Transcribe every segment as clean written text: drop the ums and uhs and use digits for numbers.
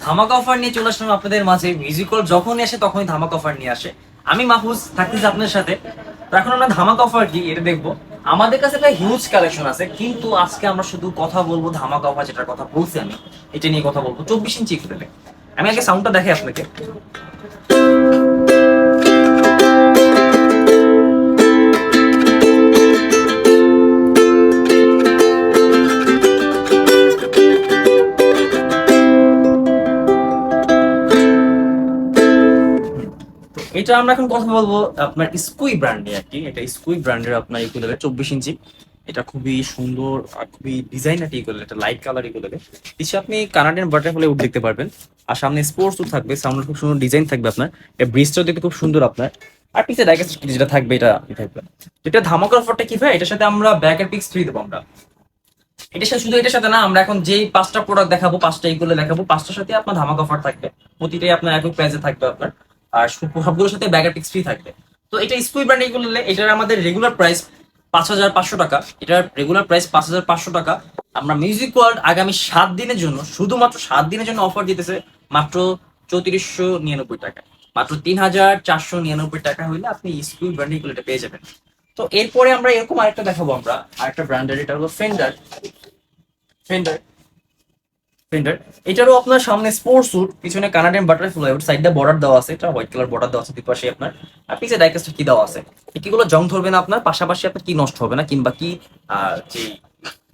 ধামাকা অফার নিয়ে চলে আসলাম আপনাদের মাঝে। মিউজিক্যাল যখনই আসে তখনই ধামাকা অফার নিয়ে আসে। আমি মাহফুজ থাকতেছি আপনার সাথে। তো এখন আমরা ধামাকা অফার কি এটা দেখবো। আমাদের কাছে একটা হিউজ কালেকশন আছে, কিন্তু আজকে আমরা শুধু কথা বলবো ধামাকা অফার যেটার কথা বলছি আমি, এটা নিয়ে কথা বলবো 24 ইঞ্চি ইকুয়ালেন্ট। আমি আগে সাউন্ডটা দেখাই আপনাকে। এটা আমরা এখন কথা বলবো আপনার স্কুই ব্র্যান্ড নিয়ে আর কি। এটা স্কুই ব্র্যান্ডের আপনার ইকুয়ালেন্ট 24 ইঞ্চি। এটা খুবই সুন্দর আর খুবই ডিজাইন একটা ইকুয়ালেন্ট, এটা লাইট কালার ইকুয়ালেন্ট। পিছিয়ে আপনি কানাডিয়ান বাটারফ্লাই উড দেখতে পারবেন, আর সামনে স্পোর্টস উড থাকবে, সামনে খুব সুন্দর ডিজাইন থাকবে আপনার। এই ব্রিজটাও দেখতে খুব সুন্দর আপনার। আর পিছিয়ে ডাইকাস যেটা থাকবে এটা থাকবে। এটা ধামাকা অফারটা কি ভাই, এটার সাথে আমরা ব্যাকের পিক্স ফ্রি দেবো আমরা। এটার সাথে শুধু এটার সাথে না, আমরা এখন যেই 5টা প্রোডাক্ট দেখাবো, 5টা এইগুলো দেখাবো, 5টার সাথে আপনার ধামাকা অফার থাকবে। প্রতিটাই আপনার একই প্রাইসে থাকবে আপনার, আর সবগুলোর সাথে ব্যাগের পিক্স ফ্রি থাকবে। তো এটা স্কুই ব্র্যান্ড এগুলো নিলে এটার আমাদের রেগুলার প্রাইস 5,500 টাকা। এটার রেগুলার প্রাইস 5,500 টাকা। আমরা মিউজিক ওয়ার্ল্ড আগামী 7 দিনের জন্য, শুধুমাত্র 7 দিনের জন্য অফার দিতেছে মাত্র 3499 টাকা। মাত্র 3,499 টাকা হইলে আপনি স্কুই ব্র্যান্ড এগুলো এটা পেয়ে যাবেন। তো এরপরে আমরা এরকম আরেকটা দেখাবো, আমরা আরেকটা ব্র্যান্ডের, এটা হলো ফেন্ডার। ফেন্ডার ফেন্ডার এটারও আপনার সামনে স্পোর্টস স্যুট, পিছনে কানাডিয়ান বাটারফ্লাই উড, সাইডে বর্ডার দেওয়া আছে, এটা হোয়াইট কালার বর্ডার দেওয়া আছে দুই পাশে আপনার। আর পিছে ডাইকাস্ট কি দেওয়া আছে, কিগুলো জং ধরবে না আপনার, পাশাপাশি আপনার কি নষ্ট হবে না, কিংবা কি যে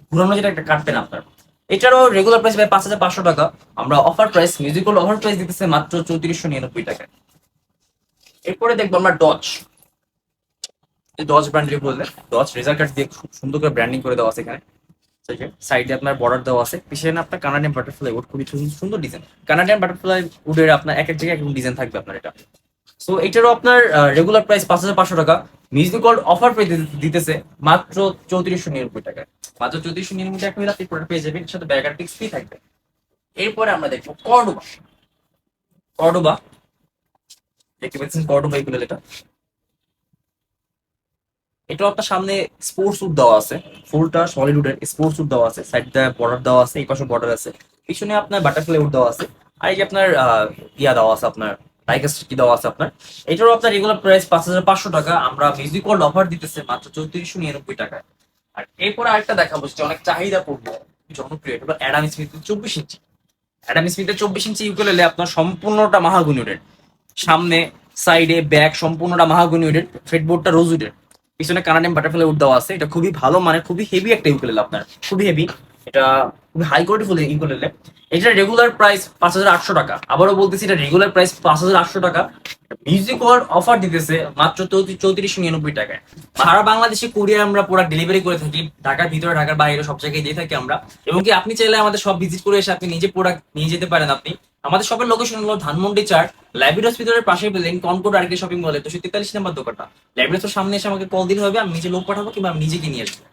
পুরানো যেটা একটা কাটবে না আপনার। এটারও রেগুলার প্রাইস ভাই 5,500 টাকা। আমরা offer price, musical offer price দিতেছে মাত্র 3499 টাকায়। এরপরে দেখবো আমরা ডচ। ডচ ব্র্যান্ডের বললে ডচ রেজার কাট দিয়ে খুব সুন্দর করে ব্র্যান্ডিং করে দেওয়া আছে এখানে। সাইডে আপনার বর্ডার দেওয়া আছে, পিছনে আপনার কানাডিয়ান বাটারফ্লাই উড, খুবই সুন্দর ডিজাইন। কানাডিয়ান বাটারফ্লাই উডের আপনার এক এক জায়গায় এক ডিজাইন থাকবে আপনার এটা। সো এটারও আপনার রেগুলার প্রাইস 5,500 টাকা। মিউজিক্যাল অফার প্রাইস দিতেছে মাত্র 3499 টাকায়। মাত্র 3499 টাকা হলে আপনি প্রোডাক্ট পেয়ে যাবেন, এর সাথে ব্যাগ আর পিক্স ফ্রি থাকবে। এরপরে আমরা দেখবো কর্ডোবা। কর্ডোবা দেখতে পাচ্ছেন, কর্ডোবা এগুলো এটা। এটা আপনার সামনে স্পোর্টস স্যুট দেওয়া আছে, ফুলটা সলিড উডের স্পোর্টস স্যুট দেওয়া আছে, সাইড দিয়ে বর্ডার দেওয়া আছে, এই পাশে বর্ডার আছে, পিছনে আপনার বাটারফ্লাই উড দেওয়া আছে, আর এই যে আপনার ইয়া দেওয়া আছে আপনার টাইগার কি দেওয়া আছে আপনার। এটারও আপনার রেগুলার প্রাইস 5,500 টাকা। আমরা মিউজিক ওয়ার্ল্ড অফার দিতেছে মাত্র 3499 টাকায়। আর এরপরে আরেকটা দেখাবো যেটা অনেক চাহিদা পূর্ণ, জনপ্রিয়, এটা হলো অ্যাডাম স্মিথের 24 ইঞ্চি। অ্যাডাম স্মিথের 24 ইঞ্চি ইউকেলেলে আপনার সম্পূর্ণটা মাহাগনি উডের, সামনে সাইডে ব্যাক সম্পূর্ণটা মাহাগনি উডের, ফ্রেডবোর্ডটা রোজ উডের, পিছনে কানাডিয়ান বাটারফ্লাই উড দেওয়া আছে। এটা খুবই ভালো, মানে খুবই হেভি একটা ইউকেলেলে আপনার, খুবই হেভি। এটা খুবই হাই কোয়ালিটি ফুল ইউকেলেলে। এটার রেগুলার প্রাইস 5,800 টাকা। আবারও বলতেছি, এটা রেগুলার প্রাইস 5,800 টাকা। মিউজিক ওয়ার্ল্ড অফার দিতেছে মাত্র 3499 টাকায়। সারা বাংলাদেশে কুরিয়ার আমরা প্রোডাক্ট ডেলিভারি করে থাকি, ঢাকার ভিতরে ঢাকার বাইরে সব জায়গায় দিয়ে থাকি আমরা। এবং কি আপনি চাইলে আমাদের সব ভিজিট করে এসে আপনি নিজে প্রোডাক্ট নিয়ে যেতে পারেন। আপনি আমাদের শপের লোকেশন হলো ধানমন্ডি 4, লাইব্রেরি হসপিটালের পাশে বিল্ডিং, কনকর্ড আর্কেড শপিং মলে 243 নম্বর দোকানটা। লাইব্রেরির সামনে এসে আমাকে কল দিতে হবে, আমি নিজে লোক পাঠাবো কিংবা আমি নিজে গিয়ে নিয়ে আসবো।